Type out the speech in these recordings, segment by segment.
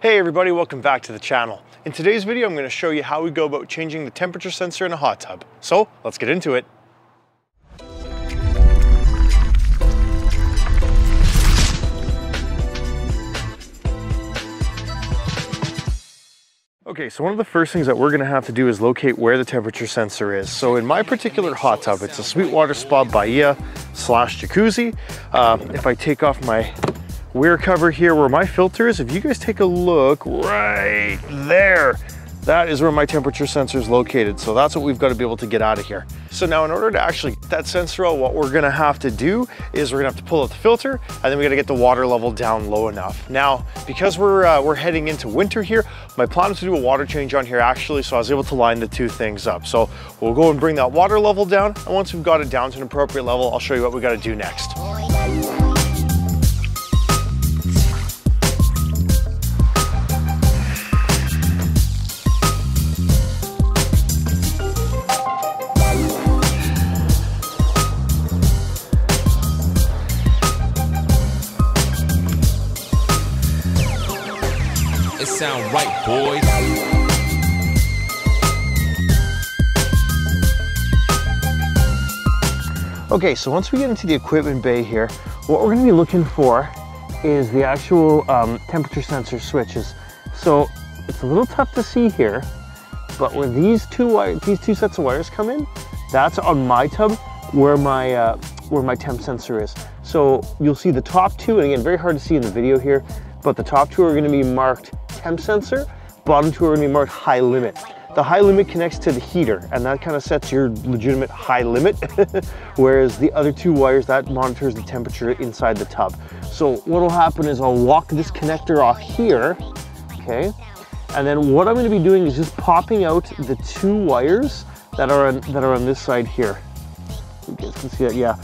Hey everybody, welcome back to the channel. In today's video, I'm going to show you how we go about changing the temperature sensor in a hot tub. So let's get into it. Okay, so one of the first things that we're going to have to do is locate where the temperature sensor is. So in my particular hot tub, it's a Sweetwater Spa Bahia / Jacuzzi. If I take off my weir cover here where my filter is, if you guys take a look right there, that is where my temperature sensor is located. So that's what we've got to be able to get out of here. So now in order to actually get that sensor out, what we're going to have to do is we're going to have to pull out the filter, and then we got to get the water level down low enough. Now, because we're heading into winter here, my plan is to do a water change on here actually, so I was able to line the two things up. So we'll go and bring that water level down, and once we've got it down to an appropriate level, I'll show you what we got to do next. It sound right, boys. Okay, so once we get into the equipment bay here, what we're going to be looking for is the actual temperature sensor switches. So it's a little tough to see here, but where these two sets of wires come in, that's on my tub where my temp sensor is. So you'll see the top two, and again, very hard to see in the video here, but the top two are going to be marked temp sensor, bottom two are going to be marked high limit. The high limit connects to the heater, and that kind of sets your legitimate high limit, whereas the other two wires, that monitors the temperature inside the tub. So what'll happen is I'll walk this connector off here, okay? And then what I'm going to be doing is just popping out the two wires that are on this side here. You guys can see that, yeah.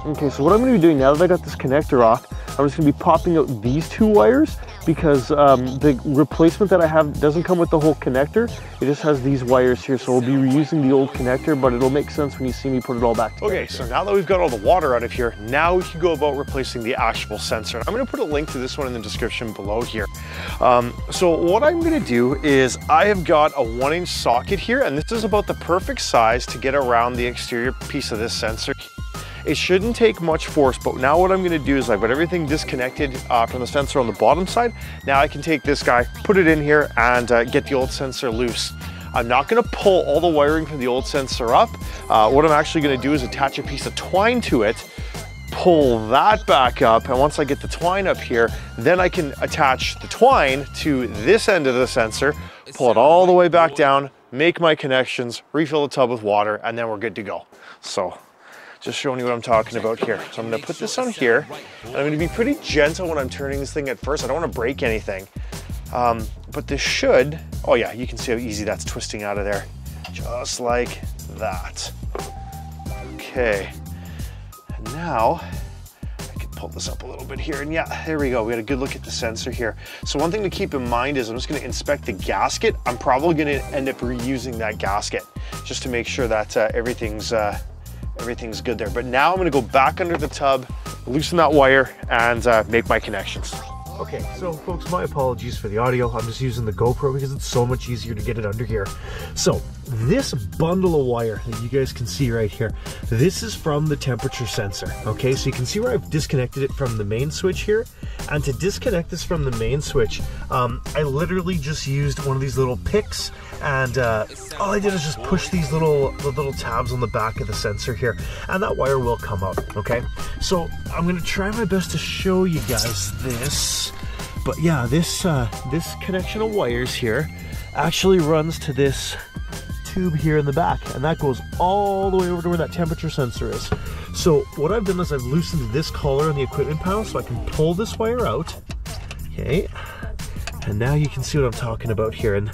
Okay, so what I'm going to be doing now that I got this connector off, I'm just going to be popping out these two wires because the replacement that I have doesn't come with the whole connector. It just has these wires here, so we'll be reusing the old connector, but it'll make sense when you see me put it all back together. Okay, so now that we've got all the water out of here, now we can go about replacing the actual sensor. I'm going to put a link to this one in the description below here. So what I'm going to do is I have got a 1-inch socket here, and this is about the perfect size to get around the exterior piece of this sensor. It shouldn't take much force, but now what I'm going to do is I've got everything disconnected from the sensor on the bottom side. Now I can take this guy, put it in here, and get the old sensor loose. I'm not going to pull all the wiring from the old sensor up. What I'm actually going to do is attach a piece of twine to it, pull that back up, and once I get the twine up here, then I can attach the twine to this end of the sensor, pull it all the way back down, make my connections, refill the tub with water, and then we're good to go. So just showing you what I'm talking about here. So I'm going to put this on here, and I'm going to be pretty gentle when I'm turning this thing at first. I don't want to break anything, but this should, oh yeah, you can see how easy that's twisting out of there, just like that. Okay, and now I can pull this up a little bit here, and yeah, there we go. We had a good look at the sensor here. So one thing to keep in mind is I'm just going to inspect the gasket. I'm probably going to end up reusing that gasket just to make sure that everything's good there. But now I'm going to go back under the tub, loosen that wire, and make my connections. Okay, so folks, my apologies for the audio. I'm just using the GoPro because it's so much easier to get it under here. So this bundle of wire that you guys can see right here, this is from the temperature sensor. Okay, so you can see where I've disconnected it from the main switch here. And to disconnect this from the main switch, I literally just used one of these little picks, and all I did is just push these little tabs on the back of the sensor here, and that wire will come out. Okay, so I'm gonna try my best to show you guys this, but yeah, this connection of wires here actually runs to this tube here in the back, and that goes all the way over to where that temperature sensor is. So what I've done is I've loosened this collar on the equipment panel so I can pull this wire out. Okay, and now you can see what I'm talking about here, and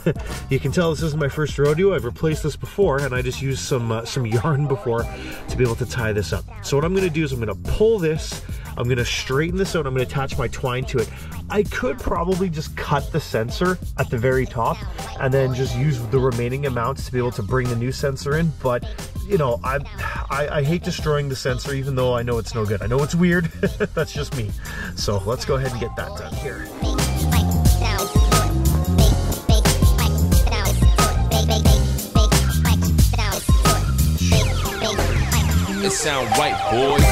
you can tell this isn't my first rodeo. I've replaced this before, and I just used some yarn before to be able to tie this up. So what I'm going to do is I'm going to pull this, I'm going to straighten this out, I'm going to attach my twine to it. I could probably just cut the sensor at the very top and then just use the remaining amounts to be able to bring the new sensor in, but you know, I hate destroying the sensor, even though I know it's no good. I know it's weird, that's just me. So let's go ahead and get that done here. sound right, boys.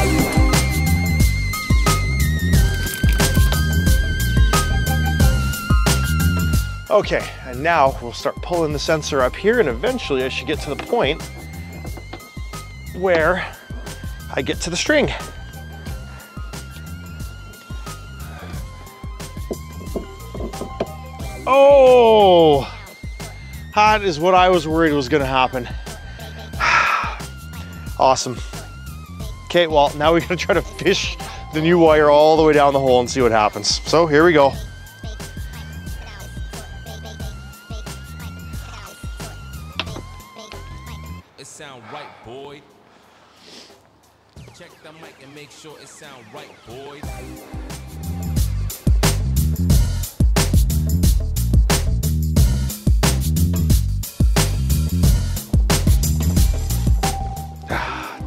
Okay, and now we'll start pulling the sensor up here, and eventually I should get to the point where I get to the string. Oh, that is what I was worried was gonna happen. Awesome. Okay, well, now we gotta try to fish the new wire all the way down the hole and see what happens. So here we go. It sound right, boy. Check the mic and make sure it sound right, boys.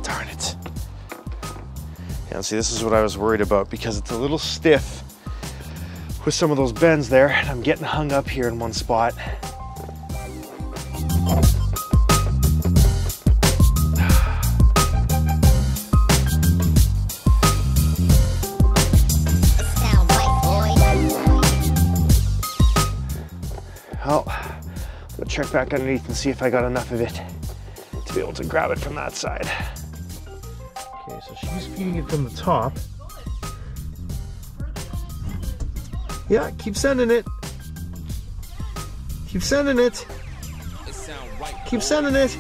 Darn it. Yeah, see, this is what I was worried about because it's a little stiff with some of those bends there, and I'm getting hung up here in one spot. Well, I'm gonna check back underneath and see if I got enough of it to be able to grab it from that side. Okay, so she's feeding it from the top. Yeah, keep sending it. Keep sending it. It sound right, Keep sending it.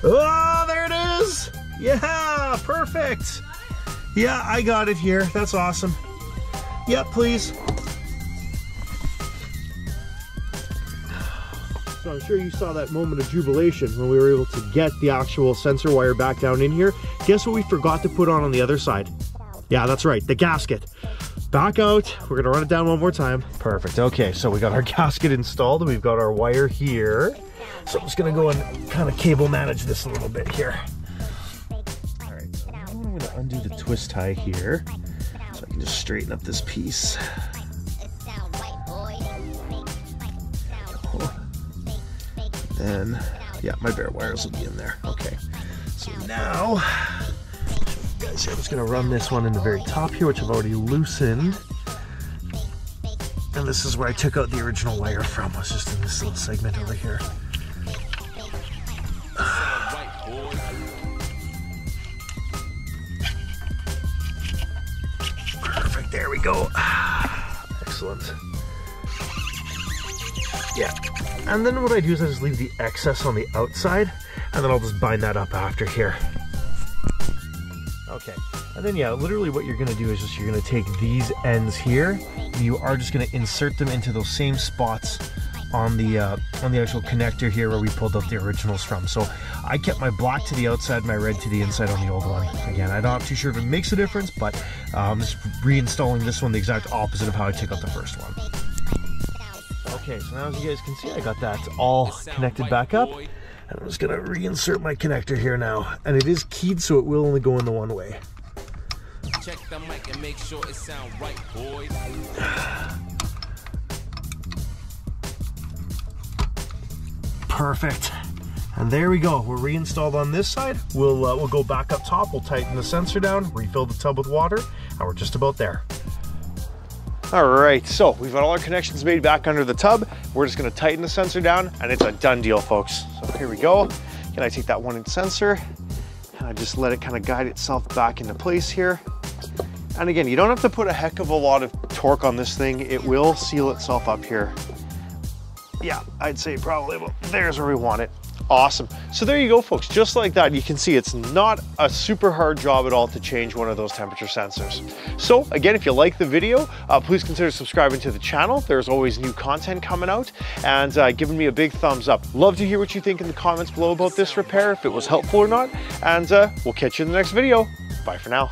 Oh, there it is. Yeah, perfect. Yeah, I got it here. That's awesome. Yeah, please. So I'm sure you saw that moment of jubilation when we were able to get the actual sensor wire back down in here. Guess what we forgot to put on the other side? Yeah, that's right, the gasket. Back out, we're gonna run it down one more time. Perfect, okay, so we got our gasket installed and we've got our wire here. So I'm just gonna go and kind of cable manage this a little bit here. All right, so now I'm gonna undo the twist tie here so I can just straighten up this piece. And yeah, my bare wires will be in there. Okay, so now, guys, I'm just gonna run this one in the very top here, which I've already loosened. And this is where I took out the original wire from, was just in this little segment over here. Perfect, there we go. Excellent. Yeah, and then what I do is I just leave the excess on the outside, and then I'll just bind that up after here. Okay, and then yeah, literally what you're gonna do is just you're gonna take these ends here, and you are just gonna insert them into those same spots on the actual connector here where we pulled out the originals from. So I kept my black to the outside, my red to the inside on the old one. Again, I'm not too sure if it makes a difference, but I'm just reinstalling this one the exact opposite of how I took out the first one. Okay, so now as you guys can see, I got that all connected back up. And I'm just gonna reinsert my connector here now. And it is keyed, so it will only go in the one way. Check the mic and make sure it sound right, boys. Perfect. And there we go. We're reinstalled on this side. We'll go back up top. We'll tighten the sensor down, refill the tub with water, and we're just about there. All right, so we've got all our connections made back under the tub. We're just gonna tighten the sensor down and it's a done deal, folks. So here we go. Can I take that 1-inch sensor and I just let it kind of guide itself back into place here. And again, you don't have to put a heck of a lot of torque on this thing. It will seal itself up here. Yeah, I'd say probably about there's where we want it. Awesome. So there you go, folks. Just like that, you can see it's not a super hard job at all to change one of those temperature sensors. So again, if you like the video, please consider subscribing to the channel. There's always new content coming out, and giving me a big thumbs up. Love to hear what you think in the comments below about this repair, if it was helpful or not, and we'll catch you in the next video. Bye for now.